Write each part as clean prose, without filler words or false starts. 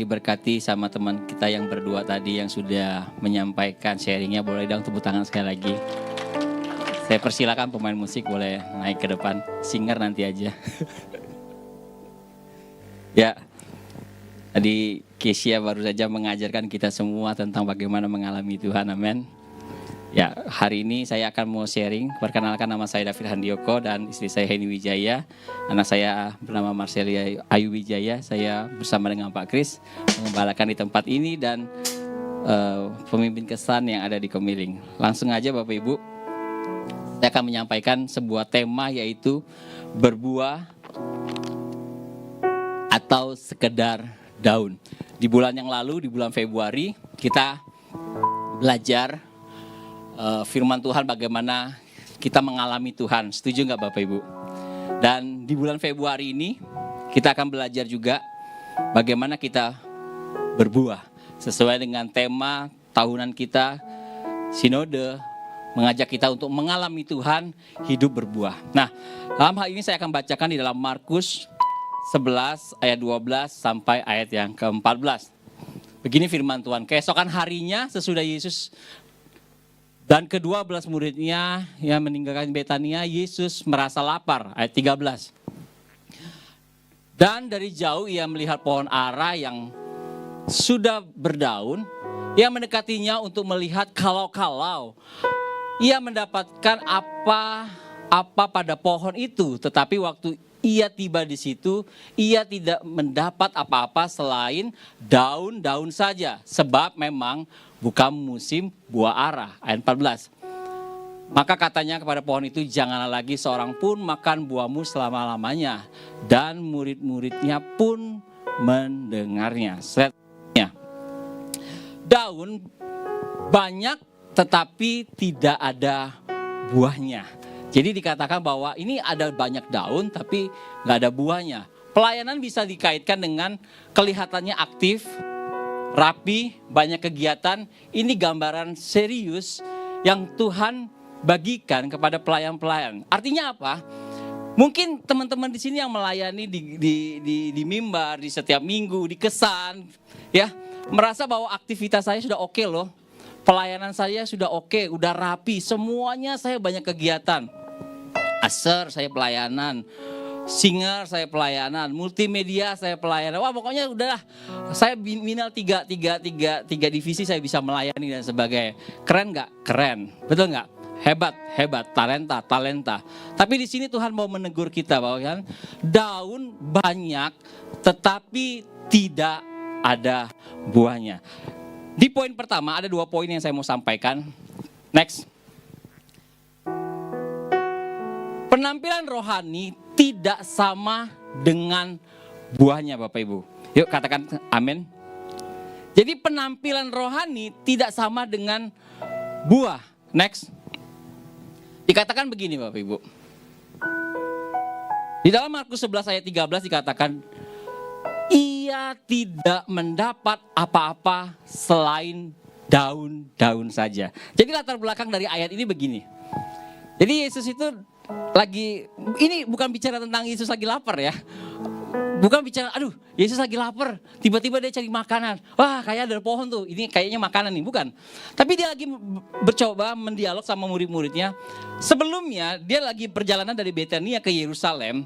diberkati sama teman kita yang berdua tadi yang sudah menyampaikan sharingnya. Boleh dong tepuk tangan sekali lagi. Saya persilakan pemain musik boleh naik ke depan. Singer nanti aja. Ya, tadi Kesia baru saja mengajarkan kita semua tentang bagaimana mengalami Tuhan, amin. Ya, hari ini saya akan mau sharing. Perkenalkan, nama saya David Handioko dan istri saya Heni Wijaya. Anak saya bernama Marcelia Ayu Wijaya. Saya bersama dengan Pak Kris mengembalakan di tempat ini dan pemimpin kesan yang ada di Komiling. Langsung aja Bapak Ibu, saya akan menyampaikan sebuah tema yaitu berbuah atau sekedar daun. Di bulan yang lalu, di bulan Februari, kita belajar firman Tuhan bagaimana kita mengalami Tuhan. Setuju nggak Bapak Ibu? Dan di bulan Februari ini kita akan belajar juga bagaimana kita berbuah. Sesuai dengan tema tahunan kita, Sinode mengajak kita untuk mengalami Tuhan, hidup berbuah. Nah, dalam hal ini saya akan bacakan di dalam Markus 11 ayat 12 sampai ayat yang ke-14. Begini firman Tuhan, keesokan harinya sesudah Yesus dan ke-12 muridnya yang meninggalkan Betania, Yesus merasa lapar, ayat 13. Dan dari jauh ia melihat pohon ara yang sudah berdaun, ia mendekatinya untuk melihat kalau-kalau ia mendapatkan apa pada pohon itu. Tetapi waktu ia tiba di situ, ia tidak mendapat apa-apa selain daun-daun saja, sebab memang bukan musim buah ara. Ayat 14. Maka katanya kepada pohon itu, janganlah lagi seorang pun makan buahmu selama-lamanya. Dan murid-muridnya pun mendengarnya. Selanjutnya, daun banyak tetapi tidak ada buahnya. Jadi dikatakan bahwa ini ada banyak daun tapi nggak ada buahnya. Pelayanan bisa dikaitkan dengan kelihatannya aktif, rapi, banyak kegiatan. Ini gambaran serius yang Tuhan bagikan kepada pelayan-pelayan. Artinya apa? Mungkin teman-teman di sini yang melayani di mimbar, di setiap minggu, di kesan, ya merasa bahwa aktivitas saya sudah oke loh. Pelayanan saya sudah oke, udah rapi, semuanya saya banyak kegiatan. Aser saya pelayanan, singer saya pelayanan, multimedia saya pelayanan. Wah pokoknya udahlah, saya minimal tiga divisi saya bisa melayani dan sebagainya. Keren nggak? Keren, betul nggak? Hebat, talenta. Tapi di sini Tuhan mau menegur kita bahwa kan daun banyak, tetapi tidak ada buahnya. Di poin pertama ada 2 poin yang saya mau sampaikan. Next. Penampilan rohani tidak sama dengan buahnya Bapak Ibu. Yuk katakan amin. Jadi penampilan rohani tidak sama dengan buah. Next. Dikatakan begini Bapak Ibu. Di dalam Markus 11 ayat 13 dikatakan, ia tidak mendapat apa-apa selain daun-daun saja. Jadi latar belakang dari ayat ini begini. Jadi Yesus itu ini bukan bicara tentang Yesus lagi lapar ya. Bukan bicara, aduh Yesus lagi lapar, tiba-tiba dia cari makanan. Wah kayak ada pohon tuh, ini kayaknya makanan nih, bukan. Tapi dia lagi bercoba mendialog sama murid-muridnya. Sebelumnya dia lagi perjalanan dari Betania ke Yerusalem.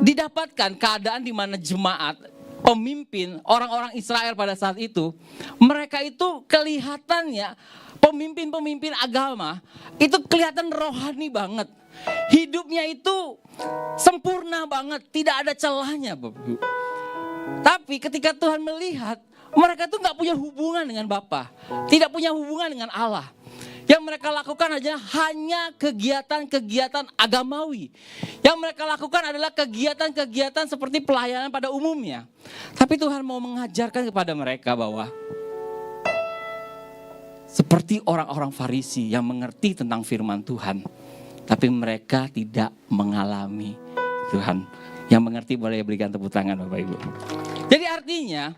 Didapatkan keadaan di mana jemaat, pemimpin, orang-orang Israel pada saat itu, mereka itu kelihatannya pemimpin-pemimpin agama itu kelihatan rohani banget. Hidupnya itu sempurna banget, tidak ada celahnya Bapak. Tapi ketika Tuhan melihat, mereka tuh gak punya hubungan dengan Bapa, tidak punya hubungan dengan Allah. Yang mereka lakukan aja hanya kegiatan-kegiatan agamawi. Yang mereka lakukan adalah kegiatan-kegiatan seperti pelayanan pada umumnya. Tapi Tuhan mau mengajarkan kepada mereka bahwa seperti orang-orang Farisi yang mengerti tentang firman Tuhan, tapi mereka tidak mengalami Tuhan. Yang mengerti boleh berikan tepuk tangan Bapak Ibu. Jadi artinya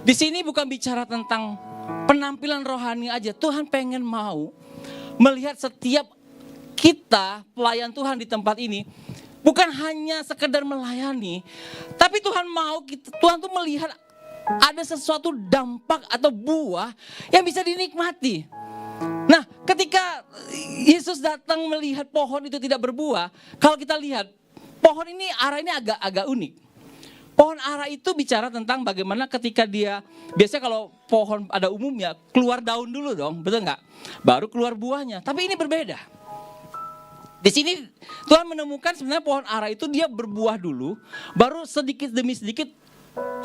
di sini bukan bicara tentang penampilan rohani aja. Tuhan pengen mau melihat setiap kita pelayan Tuhan di tempat ini bukan hanya sekedar melayani, tapi Tuhan mau Tuhan tuh melihat ada sesuatu dampak atau buah yang bisa dinikmati. Nah, ketika Yesus datang melihat pohon itu tidak berbuah, kalau kita lihat pohon ini arah ini agak unik. Pohon ara itu bicara tentang bagaimana ketika dia, biasanya kalau pohon ada umumnya keluar daun dulu dong, betul nggak? Baru keluar buahnya. Tapi ini berbeda. Di sini Tuhan menemukan sebenarnya pohon ara itu dia berbuah dulu, baru sedikit demi sedikit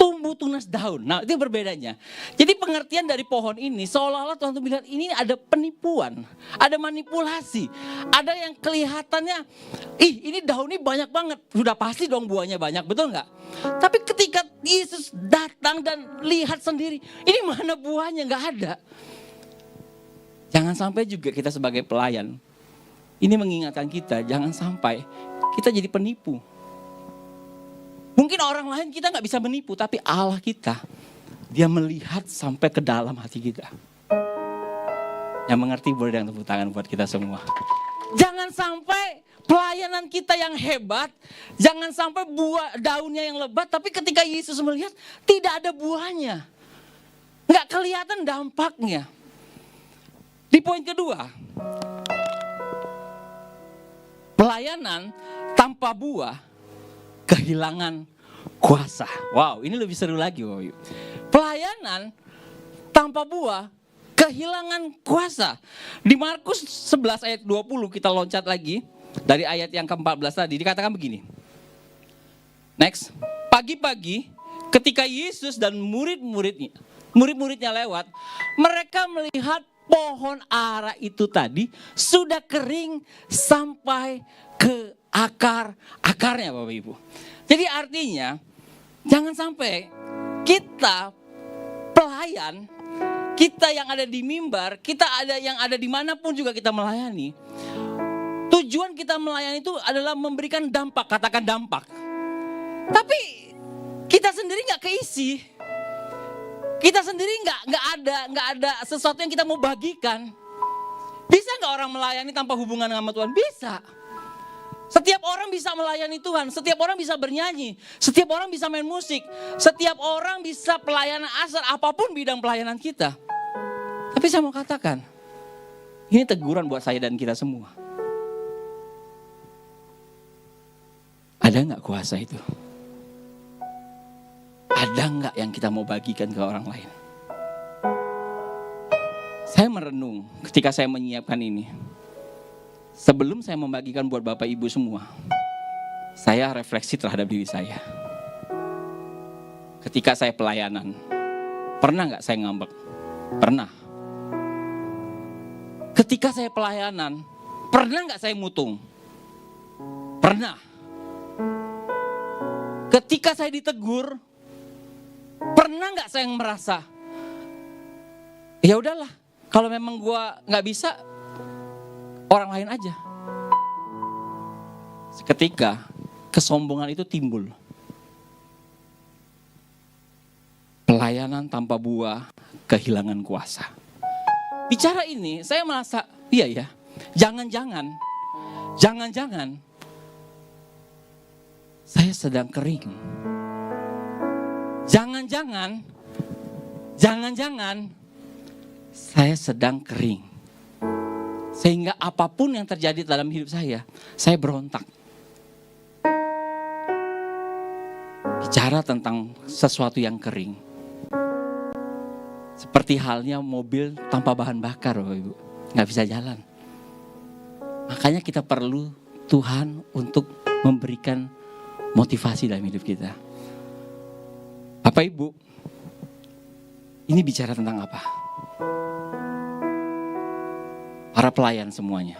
tumbuh tunas daun. Nah, itu berbedanya. Jadi pengertian dari pohon ini seolah-olah Tuhan tuh bilang ini ada penipuan, ada manipulasi, ada yang kelihatannya, ini daunnya banyak banget, sudah pasti dong buahnya banyak, betul nggak? Tapi ketika Yesus datang dan lihat sendiri, ini mana buahnya, nggak ada. Jangan sampai juga kita sebagai pelayan, ini mengingatkan kita, jangan sampai kita jadi penipu. Mungkin orang lain kita nggak bisa menipu, tapi Allah kita, dia melihat sampai ke dalam hati kita. Yang mengerti boleh dengan tepuk tangan buat kita semua. Jangan sampai pelayanan kita yang hebat, jangan sampai buah daunnya yang lebat, tapi ketika Yesus melihat tidak ada buahnya. Nggak kelihatan dampaknya. Di poin kedua, pelayanan tanpa buah kehilangan kuasa. Wow, ini lebih seru lagi. Wow. Pelayanan tanpa buah kehilangan kuasa. Di Markus 11 ayat 20 kita loncat lagi. Dari ayat yang ke-14 tadi dikatakan begini. Next. Pagi-pagi ketika Yesus dan murid-muridnya lewat, mereka melihat pohon ara itu tadi sudah kering sampai ke akarnya Bapak Ibu. Jadi artinya jangan sampai kita pelayan, kita yang ada di mimbar, kita ada yang ada dimanapun juga kita melayani. Tujuan kita melayani itu adalah memberikan dampak, katakan dampak. Tapi kita sendiri nggak keisi, kita sendiri nggak ada sesuatu yang kita mau bagikan. Bisa nggak orang melayani tanpa hubungan sama Tuhan? Bisa. Setiap orang bisa melayani Tuhan, setiap orang bisa bernyanyi, setiap orang bisa main musik, setiap orang bisa pelayanan asal, apapun bidang pelayanan kita. Tapi saya mau katakan, ini teguran buat saya dan kita semua. Ada nggak kuasa itu? Ada nggak yang kita mau bagikan ke orang lain? Saya merenung ketika saya menyiapkan ini. Sebelum saya membagikan buat Bapak Ibu semua, saya refleksi terhadap diri saya. Ketika saya pelayanan, pernah nggak saya ngambek? Pernah. Ketika saya pelayanan, pernah nggak saya mutung? Pernah. Ketika saya ditegur, pernah nggak saya merasa, ya udahlah, kalau memang gua nggak bisa, orang lain aja. Seketika kesombongan itu timbul. Pelayanan tanpa buah kehilangan kuasa. Bicara ini saya merasa, iya ya, jangan-jangan saya sedang kering. Jangan-jangan saya sedang kering. Sehingga apapun yang terjadi dalam hidup saya berontak. Bicara tentang sesuatu yang kering. Seperti halnya mobil tanpa bahan bakar, Bapak Ibu. Nggak bisa jalan. Makanya kita perlu Tuhan untuk memberikan motivasi dalam hidup kita. Bapak Ibu, ini bicara tentang apa? Para pelayan semuanya.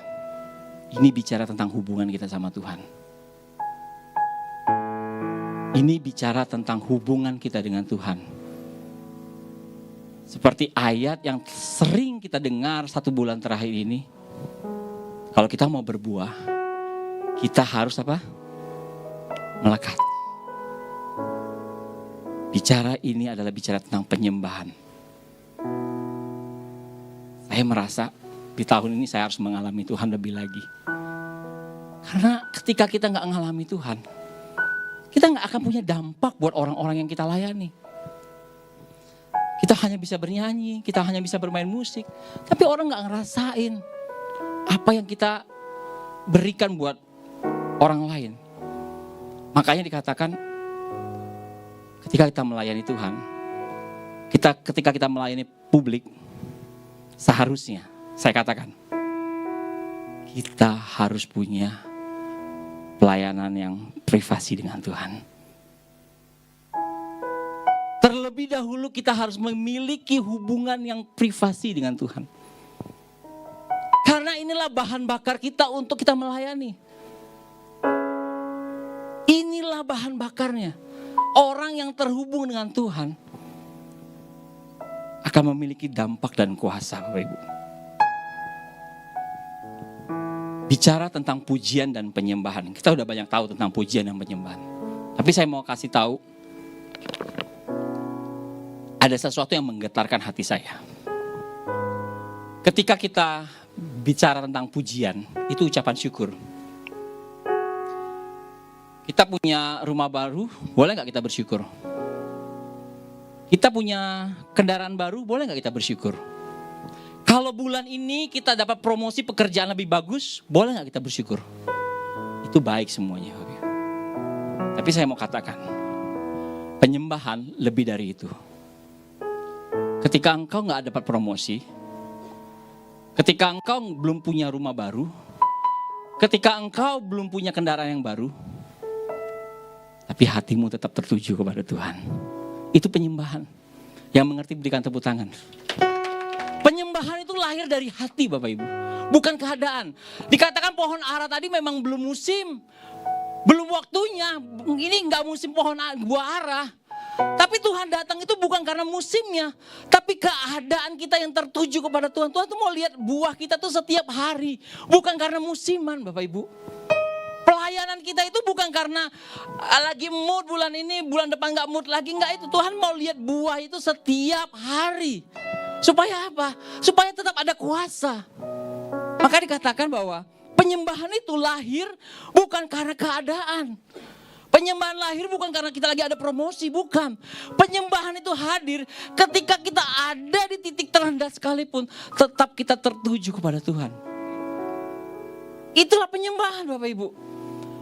Ini bicara tentang hubungan kita sama Tuhan. Ini bicara tentang hubungan kita dengan Tuhan. Seperti ayat yang sering kita dengar 1 bulan terakhir ini. Kalau kita mau berbuah, kita harus apa? Melekat. Bicara ini adalah bicara tentang penyembahan. Saya merasa di tahun ini saya harus mengalami Tuhan lebih lagi. Karena ketika kita gak mengalami Tuhan, kita gak akan punya dampak buat orang-orang yang kita layani. Kita hanya bisa bernyanyi, kita hanya bisa bermain musik. Tapi orang gak ngerasain apa yang kita berikan buat orang lain. Makanya dikatakan ketika kita melayani Tuhan, ketika kita melayani publik, seharusnya saya katakan kita harus punya pelayanan yang privasi dengan Tuhan. Terlebih dahulu kita harus memiliki hubungan yang privasi dengan Tuhan. Karena inilah bahan bakar kita untuk kita melayani. Inilah bahan bakarnya. Orang yang terhubung dengan Tuhan akan memiliki dampak dan kuasa, Bapak Ibu. Bicara tentang pujian dan penyembahan. Kita udah banyak tahu tentang pujian dan penyembahan. Tapi saya mau kasih tahu, ada sesuatu yang menggetarkan hati saya. Ketika kita bicara tentang pujian, itu ucapan syukur. Kita punya rumah baru, boleh gak kita bersyukur? Kita punya kendaraan baru, boleh gak kita bersyukur? Kalau bulan ini kita dapat promosi pekerjaan lebih bagus, boleh gak kita bersyukur? Itu baik semuanya. Tapi saya mau katakan, penyembahan lebih dari itu. Ketika engkau gak dapat promosi, ketika engkau belum punya rumah baru, ketika engkau belum punya kendaraan yang baru, tapi hatimu tetap tertuju kepada Tuhan. Itu penyembahan. Yang mengerti berikan tepuk tangan. Penyembahan itu lahir dari hati, Bapak Ibu. Bukan keadaan. Dikatakan pohon ara tadi memang belum musim. Belum waktunya. Ini gak musim pohon buah ara. Tapi Tuhan datang itu bukan karena musimnya. Tapi keadaan kita yang tertuju kepada Tuhan. Tuhan tuh mau lihat buah kita tuh setiap hari. Bukan karena musiman, Bapak Ibu. Pelayanan kita itu bukan karena lagi mood bulan ini, bulan depan gak mood lagi. Enggak itu. Tuhan mau lihat buah itu setiap hari. Supaya apa? Supaya tetap ada kuasa. Maka dikatakan bahwa penyembahan itu lahir bukan karena keadaan. Penyembahan lahir bukan karena kita lagi ada promosi, bukan. Penyembahan itu hadir ketika kita ada di titik terendah sekalipun, tetap kita tertuju kepada Tuhan. Itulah penyembahan, Bapak Ibu.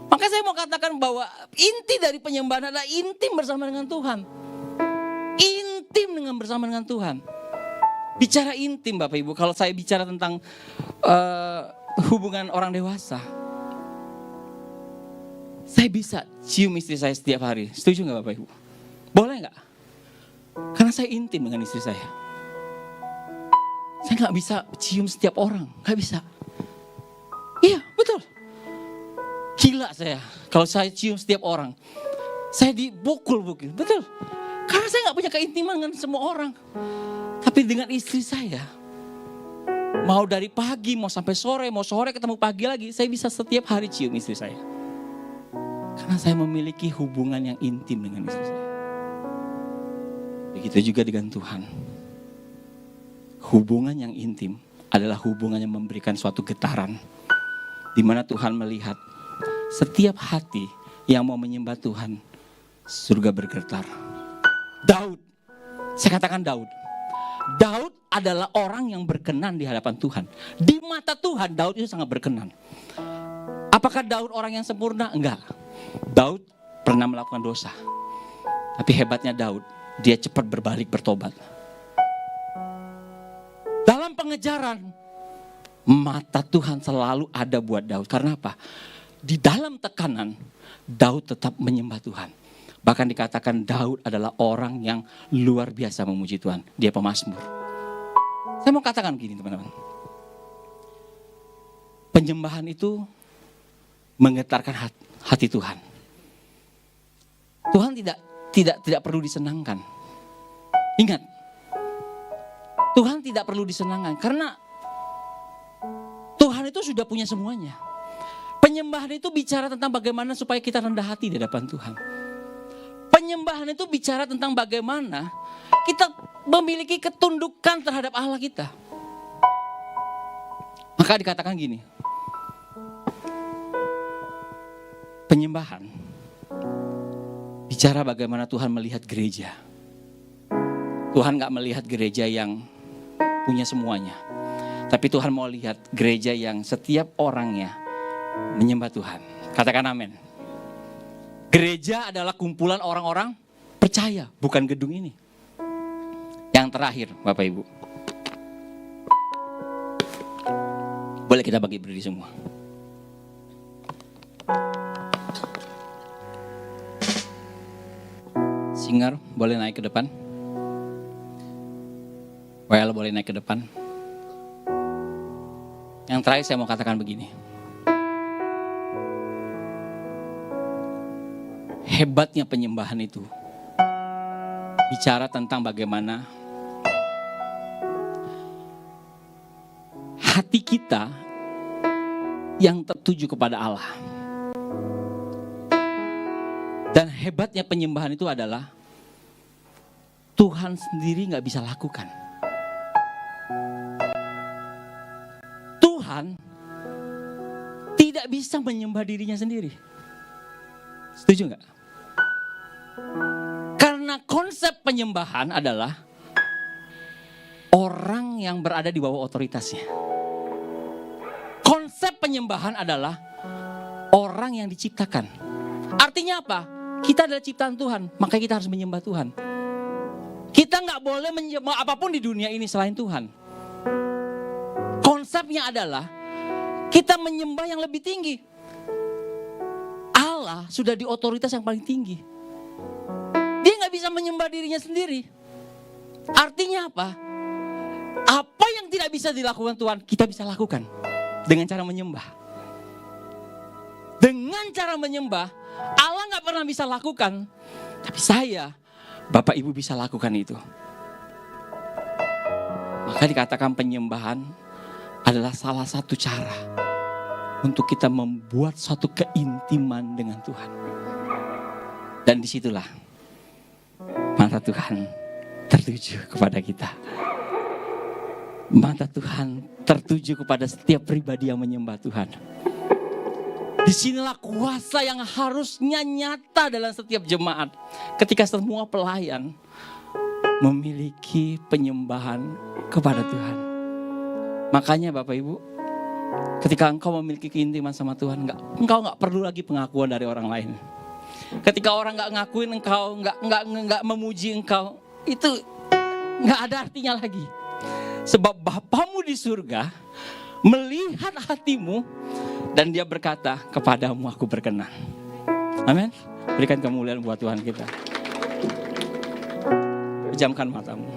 Maka saya mau katakan bahwa inti dari penyembahan adalah intim bersama dengan Tuhan. Intim bersama dengan Tuhan. Bicara intim, Bapak Ibu. Kalau saya bicara tentang hubungan orang dewasa, saya bisa cium istri saya setiap hari. Setuju gak Bapak Ibu? Boleh gak? Karena saya intim dengan istri saya. Saya gak bisa cium setiap orang. Gak bisa. Iya betul. Gila saya. Kalau saya cium setiap orang. Saya dipukul. Betul. Karena saya gak punya keintiman dengan semua orang. Tapi dengan istri saya. Mau dari pagi, mau sampai sore, mau sore ketemu pagi lagi. Saya bisa setiap hari cium istri saya. Karena saya memiliki hubungan yang intim dengan istri saya. Begitu juga dengan Tuhan. Hubungan yang intim adalah hubungan yang memberikan suatu getaran. Di mana Tuhan melihat setiap hati yang mau menyembah Tuhan, surga bergetar. Daud, saya katakan Daud. Daud adalah orang yang berkenan di hadapan Tuhan. Di mata Tuhan, Daud itu sangat berkenan. Apakah Daud orang yang sempurna? Enggak. Daud pernah melakukan dosa. Tapi hebatnya Daud, dia cepat berbalik bertobat. Dalam pengejaran, mata Tuhan selalu ada buat Daud. Karena apa? Di dalam tekanan, Daud tetap menyembah Tuhan. Bahkan dikatakan Daud adalah orang yang luar biasa memuji Tuhan. Dia pemazmur. Saya mau katakan begini teman-teman. Penyembahan itu menggetarkan hati Tuhan. Tuhan tidak perlu disenangkan. Ingat, Tuhan tidak perlu disenangkan karena Tuhan itu sudah punya semuanya. Penyembahan itu bicara tentang bagaimana supaya kita rendah hati di hadapan Tuhan. Penyembahan itu bicara tentang bagaimana kita memiliki ketundukan terhadap Allah kita. Maka dikatakan gini. Penyembahan bicara bagaimana Tuhan melihat gereja. Tuhan gak melihat gereja yang punya semuanya. Tapi Tuhan mau lihat gereja yang setiap orangnya menyembah Tuhan. Katakan amin. Gereja adalah kumpulan orang-orang percaya, bukan gedung ini. Yang terakhir, Bapak Ibu. Boleh kita bagi berdiri semua. Singer boleh naik ke depan. Well boleh naik ke depan. Yang terakhir saya mau katakan begini. Hebatnya penyembahan itu bicara tentang bagaimana hati kita yang tertuju kepada Allah. Dan hebatnya penyembahan itu adalah Tuhan sendiri gak bisa lakukan. Tuhan tidak bisa menyembah dirinya sendiri. Setuju gak? Karena konsep penyembahan adalah orang yang berada di bawah otoritasnya. Konsep penyembahan adalah orang yang diciptakan. Artinya apa? Kita adalah ciptaan Tuhan, makanya kita harus menyembah Tuhan. Kita gak boleh menyembah apapun di dunia ini selain Tuhan. Konsepnya adalah kita menyembah yang lebih tinggi. Allah sudah di otoritas yang paling tinggi. Dia gak bisa menyembah dirinya sendiri. Artinya apa? Apa yang tidak bisa dilakukan Tuhan, kita bisa lakukan dengan cara menyembah. Dengan cara menyembah, Allah gak pernah bisa lakukan. Tapi saya, Bapak Ibu bisa lakukan itu. Maka dikatakan penyembahan adalah salah satu cara untuk kita membuat suatu keintiman dengan Tuhan. Dan disitulah mata Tuhan tertuju kepada kita. Mata Tuhan tertuju kepada setiap pribadi yang menyembah Tuhan. Disinilah kuasa yang harusnya nyata dalam setiap jemaat. Ketika semua pelayan memiliki penyembahan kepada Tuhan. Makanya Bapak Ibu, ketika engkau memiliki keintiman sama Tuhan, engkau gak perlu lagi pengakuan dari orang lain. Ketika orang gak ngakuin engkau, gak memuji engkau, itu gak ada artinya lagi. Sebab Bapamu di surga melihat hatimu dan dia berkata, kepadamu aku berkenan. Amin. Berikan kemuliaan buat Tuhan kita. Pejamkan matamu.